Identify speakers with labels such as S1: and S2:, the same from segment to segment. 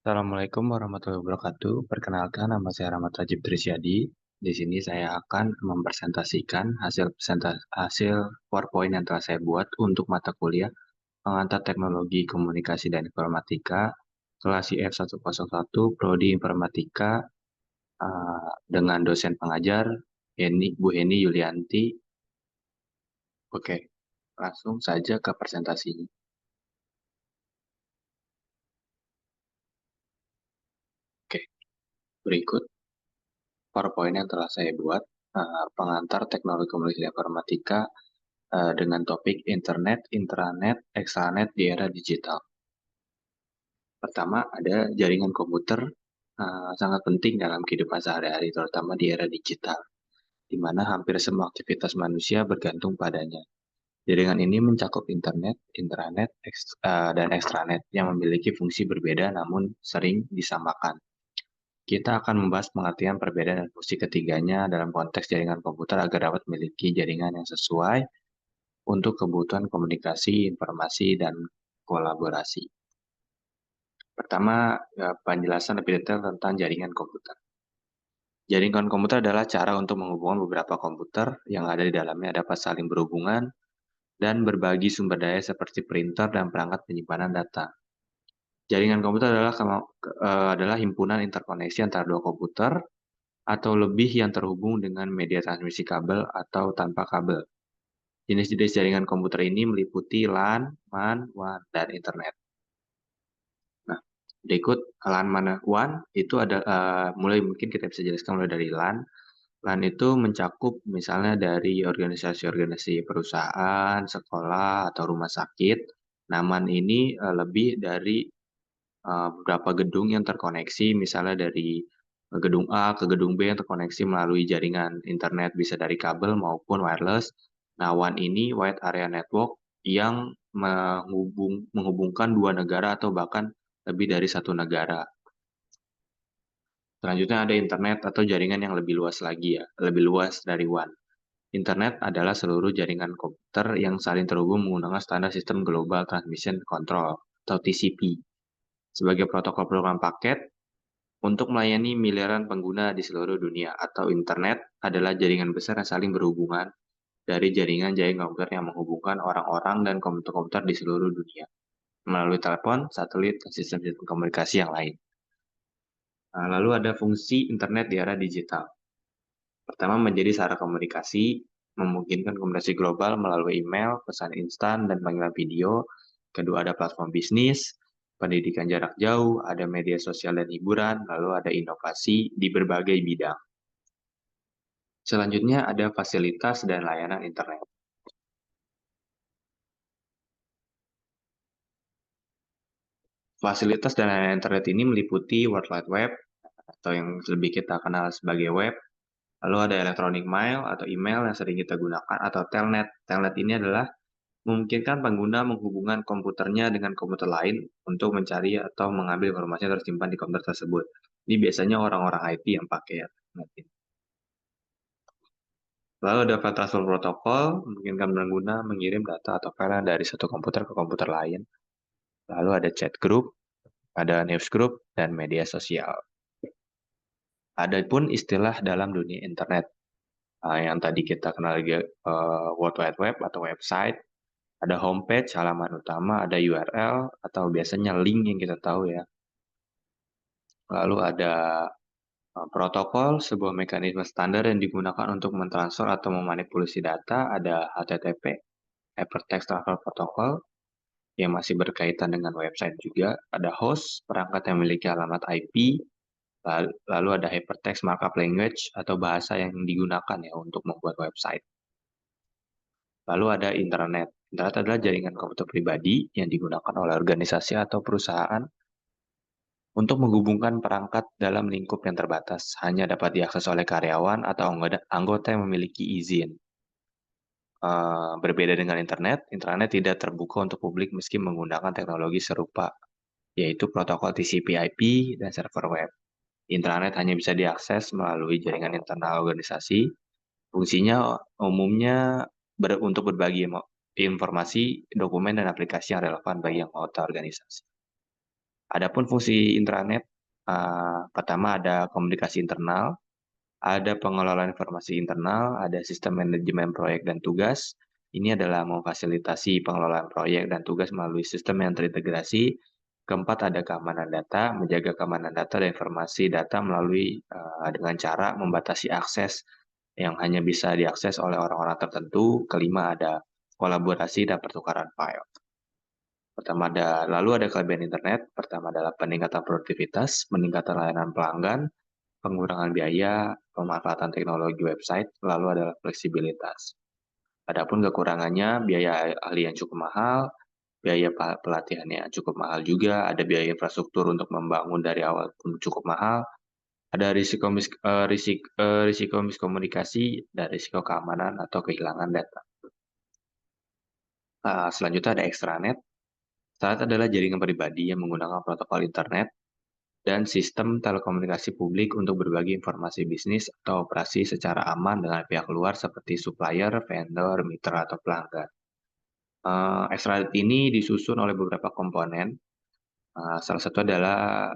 S1: Assalamualaikum warahmatullahi wabarakatuh. Perkenalkan, nama saya Rahmat Rajib Trisyadi. Di sini saya akan mempresentasikan hasil PowerPoint yang telah saya buat untuk mata kuliah Pengantar Teknologi Komunikasi dan Informatika kelas IF101 Prodi Informatika dengan dosen pengajar Bu Heni Yulianti. Oke, langsung saja ke presentasinya. Oke, berikut PowerPoint yang telah saya buat, pengantar teknologi komunikasi informatika dengan topik internet, intranet, extranet di era digital. Pertama, ada jaringan komputer sangat penting dalam kehidupan sehari-hari, terutama di era digital, di mana hampir semua aktivitas manusia bergantung padanya. Jaringan ini mencakup internet, intranet, dan extranet yang memiliki fungsi berbeda namun sering disamakan. Kita akan membahas pengertian perbedaan dan fungsi ketiganya dalam konteks jaringan komputer agar dapat memiliki jaringan yang sesuai untuk kebutuhan komunikasi, informasi, dan kolaborasi. Pertama, penjelasan lebih detail tentang jaringan komputer. Jaringan komputer adalah cara untuk menghubungkan beberapa komputer yang ada di dalamnya dapat saling berhubungan dan berbagi sumber daya seperti printer dan perangkat penyimpanan data. Jaringan komputer adalah himpunan interkoneksi antara dua komputer atau lebih yang terhubung dengan media transmisi kabel atau tanpa kabel. Jenis-jenis jaringan komputer ini meliputi LAN, MAN, WAN, dan Internet. Nah, berikut LAN, MAN, WAN itu ada mungkin kita bisa jelaskan mulai dari LAN. LAN itu mencakup misalnya dari organisasi-organisasi perusahaan, sekolah, atau rumah sakit. Nah, MAN ini lebih dari beberapa gedung yang terkoneksi, misalnya dari gedung A ke gedung B yang terkoneksi melalui jaringan internet, bisa dari kabel maupun wireless. Nah, WAN ini Wide Area Network yang menghubungkan dua negara atau bahkan lebih dari satu negara. Selanjutnya ada internet atau jaringan yang lebih luas lagi ya, lebih luas dari WAN. Internet adalah seluruh jaringan komputer yang saling terhubung menggunakan standar sistem Global Transmission Control atau TCP sebagai protokol program paket untuk melayani miliaran pengguna di seluruh dunia, atau internet adalah jaringan besar yang saling berhubungan dari jaringan-jaringan komputer yang menghubungkan orang-orang dan komputer-komputer di seluruh dunia melalui telepon, satelit, dan sistem-sistem komunikasi yang lain. Nah, lalu ada fungsi internet di era digital. Pertama, menjadi sarana komunikasi, memungkinkan komunikasi global melalui email, pesan instan, dan panggilan video. Kedua, ada platform bisnis, pendidikan jarak jauh, ada media sosial dan hiburan, lalu ada inovasi di berbagai bidang. Selanjutnya ada fasilitas dan layanan internet. Fasilitas dan layanan internet ini meliputi World Wide Web, atau yang lebih kita kenal sebagai web. Lalu ada electronic mail atau email yang sering kita gunakan, atau telnet. Telnet ini adalah memungkinkan pengguna menghubungkan komputernya dengan komputer lain untuk mencari atau mengambil informasi yang tersimpan di komputer tersebut. Ini biasanya orang-orang IT yang pakai ya. Lalu ada file transfer protokol, memungkinkan pengguna mengirim data atau file dari satu komputer ke komputer lain. Lalu ada chat group, ada news group, dan media sosial. Ada pun istilah dalam dunia internet yang tadi kita kenal World Wide Web atau website, ada homepage, halaman utama, ada URL, atau biasanya link yang kita tahu ya. Lalu ada protokol, sebuah mekanisme standar yang digunakan untuk mentransfer atau memanipulasi data. Ada HTTP, Hypertext Transfer Protocol, yang masih berkaitan dengan website juga. Ada host, perangkat yang memiliki alamat IP. Lalu ada Hypertext Markup Language atau bahasa yang digunakan ya untuk membuat website. Lalu ada internet. Internet adalah jaringan komputer pribadi yang digunakan oleh organisasi atau perusahaan untuk menghubungkan perangkat dalam lingkup yang terbatas. Hanya dapat diakses oleh karyawan atau anggota yang memiliki izin. Berbeda dengan internet tidak terbuka untuk publik meski menggunakan teknologi serupa, yaitu protokol TCP/IP dan server web. Intranet hanya bisa diakses melalui jaringan internal organisasi. Fungsinya umumnya untuk berbagi informasi, dokumen, dan aplikasi yang relevan bagi anggota organisasi. Adapun fungsi intranet, pertama ada komunikasi internal, ada pengelolaan informasi internal, ada sistem manajemen proyek dan tugas. Ini adalah memfasilitasi pengelolaan proyek dan tugas melalui sistem yang terintegrasi. Keempat, ada keamanan data, menjaga keamanan data dan informasi data melalui dengan cara membatasi akses yang hanya bisa diakses oleh orang-orang tertentu. Kelima, ada kolaborasi dan pertukaran file. Lalu ada kelebihan internet. Pertama adalah peningkatan produktivitas, peningkatan layanan pelanggan, pengurangan biaya, pemanfaatan teknologi website, lalu adalah fleksibilitas. Adapun kekurangannya, biaya ahli yang cukup mahal, biaya pelatihannya cukup mahal juga, ada biaya infrastruktur untuk membangun dari awal pun cukup mahal, ada risiko miskomunikasi, dan risiko keamanan atau kehilangan data. Selanjutnya ada extranet. Extranet adalah jaringan pribadi yang menggunakan protokol internet dan sistem telekomunikasi publik untuk berbagi informasi bisnis atau operasi secara aman dengan pihak luar seperti supplier, vendor, mitra, atau pelanggan. Extranet ini disusun oleh beberapa komponen. Salah satu adalah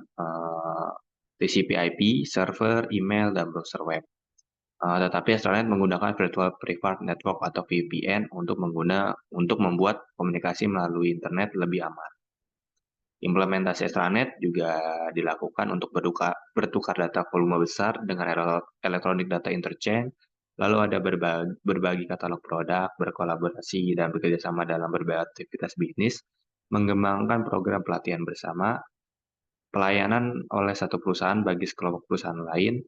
S1: TCP/IP, server, email, dan browser web. Tetapi extranet menggunakan Virtual Private Network atau VPN untuk membuat komunikasi melalui internet lebih aman. Implementasi extranet juga dilakukan untuk bertukar data volume besar dengan electronic data interchange, lalu ada berbagi katalog produk, berkolaborasi, dan bekerjasama dalam berbagai aktivitas bisnis, mengembangkan program pelatihan bersama, pelayanan oleh satu perusahaan bagi sekelompok perusahaan lain,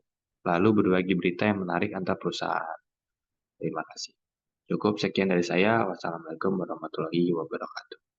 S1: lalu berbagi berita yang menarik antar perusahaan. Terima kasih. Cukup sekian dari saya. Wassalamualaikum warahmatullahi wabarakatuh.